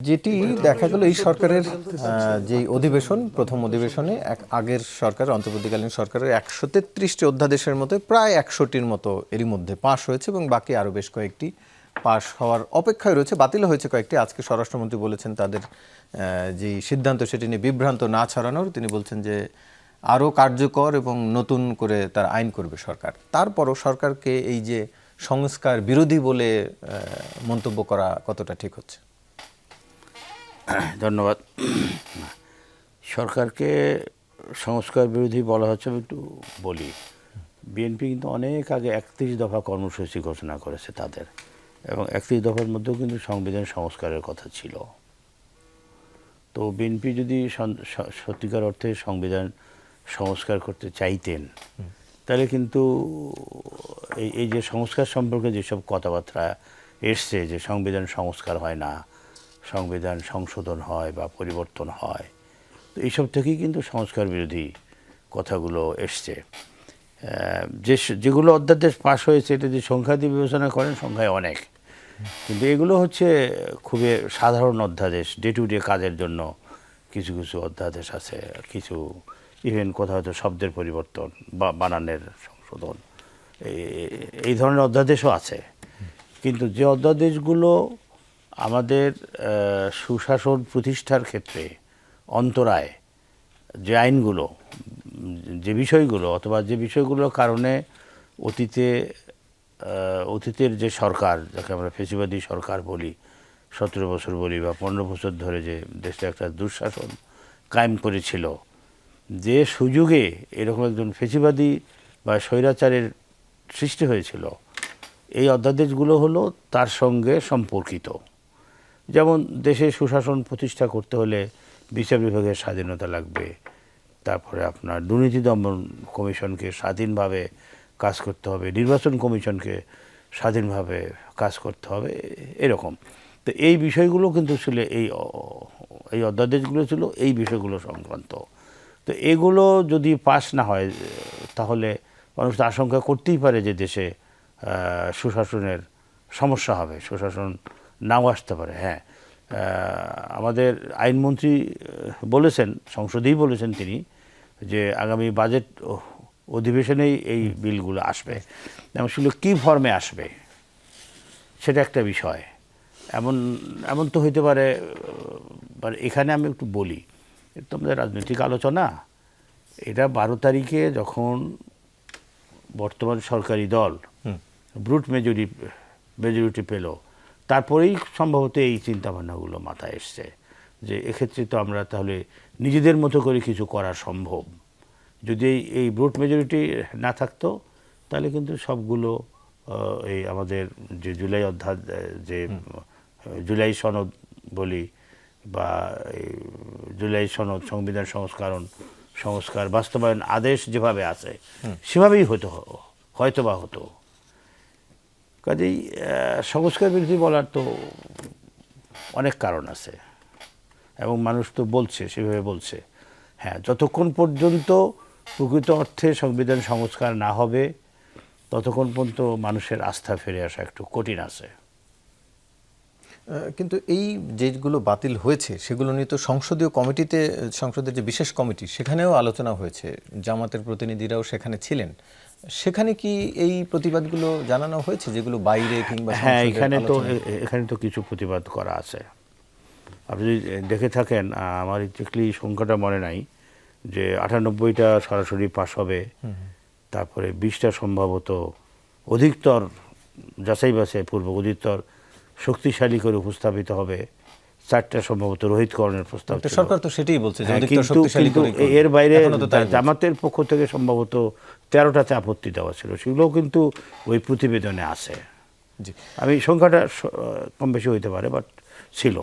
যেটি দেখা গেল এই সরকারের যে অধিবেশন প্রথম অধিবেশনে আগের সরকারের অন্তর্বর্তীকালীন সরকারের ১৩৩টি অধ্যাদেশের মধ্যে প্রায় ১০০টির মতো এরই মধ্যে পাশ হয়েছে এবং বাকি আরও বেশ কয়েকটি পাশ হওয়ার অপেক্ষায় রয়েছে। বাতিল হয়েছে কয়েকটি। আজকে স্বরাষ্ট্রমন্ত্রী বলেছেন তাদের যে সিদ্ধান্ত সেটি নিয়ে বিভ্রান্ত না ছড়ানোর। তিনি বলছেন যে আরও কার্যকর এবং নতুন করে তার আইন করবে সরকার। তারপরও সরকারকে এই যে সংস্কার বিরোধী বলে মন্তব্য করা কতটা ঠিক হচ্ছে? ধন্যবাদ। সরকারকে সংস্কার বিরোধী বলা হচ্ছে, আমি একটু বলি। বিএনপি কিন্তু অনেক আগে ৩১ দফা কর্মসূচি ঘোষণা করেছে তাদের, এবং ৩১ দফার মধ্যেও কিন্তু সংবিধান সংস্কারের কথা ছিল। তো বিএনপি যদি সত্যিকার অর্থে সংবিধান সংস্কার করতে চাইতেন, তাহলে কিন্তু এই যে সংস্কার সম্পর্কে যেসব কথাবার্তা এসছে, যে সংবিধান সংস্কার হয় না, সংবিধান সংশোধন হয় বা পরিবর্তন হয়, তো এইসব থেকেই কিন্তু সংস্কার বিরোধী কথাগুলো এসছে। যেগুলো অধ্যাদেশ পাশ হয়েছে, এটা যে সংখ্যা দিয়ে বিবেচনা করেন, সংখ্যায় অনেক, কিন্তু এগুলো হচ্ছে খুবই সাধারণ অধ্যাদেশ। ডে টু ডে কাজের জন্য কিছু কিছু অধ্যাদেশ আছে, কিছু ইভেন কোথাও হয়তো শব্দের পরিবর্তন বা বানানের সংশোধন, এই ধরনের অধ্যাদেশও আছে। কিন্তু যে অধ্যাদেশগুলো আমাদের সুশাসন প্রতিষ্ঠার ক্ষেত্রে অন্তরায়, যে আইনগুলো, যে বিষয়গুলো, অথবা যে বিষয়গুলোর কারণে অতীতের যে সরকার, যাকে আমরা ফেসিবাদী সরকার বলি, ১৭ বছর বলি বা ১৫ বছর ধরে যে দেশে একটা দুঃশাসন কায়েম করেছিল, যে সুযোগে এরকম একজন ফেসিবাদী বা স্বৈরাচারের সৃষ্টি হয়েছিল, এই অধ্যাদেশগুলো হলো তার সঙ্গে সম্পর্কিত। যেমন দেশে সুশাসন প্রতিষ্ঠা করতে হলে বিচার বিভাগের স্বাধীনতা লাগবে, তারপরে আপনার দুর্নীতি দমন কমিশনকে স্বাধীনভাবে কাজ করতে হবে, নির্বাচন কমিশনকে স্বাধীনভাবে কাজ করতে হবে, এরকম। তো এই বিষয়গুলো কিন্তু ছিল, এই অধ্যাদেশগুলো ছিল এই বিষয়গুলো সংক্রান্ত। তো এগুলো যদি পাস না হয়, তাহলে মানুষ তো আশঙ্কা করতেই পারে যে দেশে সুশাসনের সমস্যা হবে, সুশাসন নাও আসতে পারে। হ্যাঁ, আমাদের আইনমন্ত্রী বলেছেন, সংসদেই বলেছেন তিনি, যে আগামী বাজেট অধিবেশনেই এই বিলগুলো আসবে। এবং সেগুলো কী ফর্মে আসবে সেটা একটা বিষয়। এমন তো হইতে পারে, এখানে আমি একটু বলি, এটা আমাদের রাজনৈতিক আলোচনা। এটা ১২ তারিখে যখন বর্তমান সরকারি দল ব্রুট মেজরিটি পেল, তারপরেই সম্ভবত এই চিন্তাভাবনাগুলো মাথায় এসছে যে এক্ষেত্রে তো আমরা তাহলে নিজেদের মতো করে কিছু করা সম্ভব। যদি এই ব্রুট মেজরিটি না থাকতো, তাহলে কিন্তু সবগুলো এই আমাদের যে যে জুলাই সনদ বলি, বা জুলাই সনদ, সংবিধান সংস্কার বাস্তবায়ন আদেশ যেভাবে আছে সেভাবেই হয়তো হতো। কাজেই সংস্কার বিরোধী বলার তো অনেক কারণ আছে, এবং মানুষ তো বলছে, সেভাবে বলছে। হ্যাঁ, যতক্ষণ পর্যন্ত প্রকৃত অর্থে সংবিধান সংস্কার না হবে, ততক্ষণ পর্যন্ত মানুষের আস্থা ফিরে আসা একটু কঠিন আছে। কিন্তু এই যেগুলো বাতিল হয়েছে সেগুলো নিয়ে তো সংসদীয় কমিটিতে, সংসদের যে বিশেষ কমিটি, সেখানেও আলোচনা হয়েছে, জামাতের প্রতিনিধিরাও সেখানে ছিলেন। সেখানে কি এই প্রতিবাদগুলো জানানো হয়েছে যেগুলো বাইরে কিংবা? হ্যাঁ, এখানে তো কিছু প্রতিবাদ করা আছে। আপনি যদি দেখে থাকেন, আমার এক্স্যাক্টলি সংখ্যাটা মনে নাই, যে ৯৮টা সরাসরি পাস হবে, তারপরে ২০টা সম্ভবত অধিকতর যাচাই বাছাই পূর্বক অধিকতর শক্তিশালী করে উপস্থাপিত হবে, ৪টা সম্ভবত রোহিতকরণের প্রস্তাব ছিল। সরকার তো সেটাই বলছে। কিন্তু এর বাইরে জামাতের পক্ষ থেকে সম্ভবত ১৩টাতে আপত্তি দেওয়া ছিল, সেগুলোও কিন্তু ওই প্রতিবেদনে আছে। আমি সংখ্যাটা কম বেশি হইতে পারে, বাট ছিল।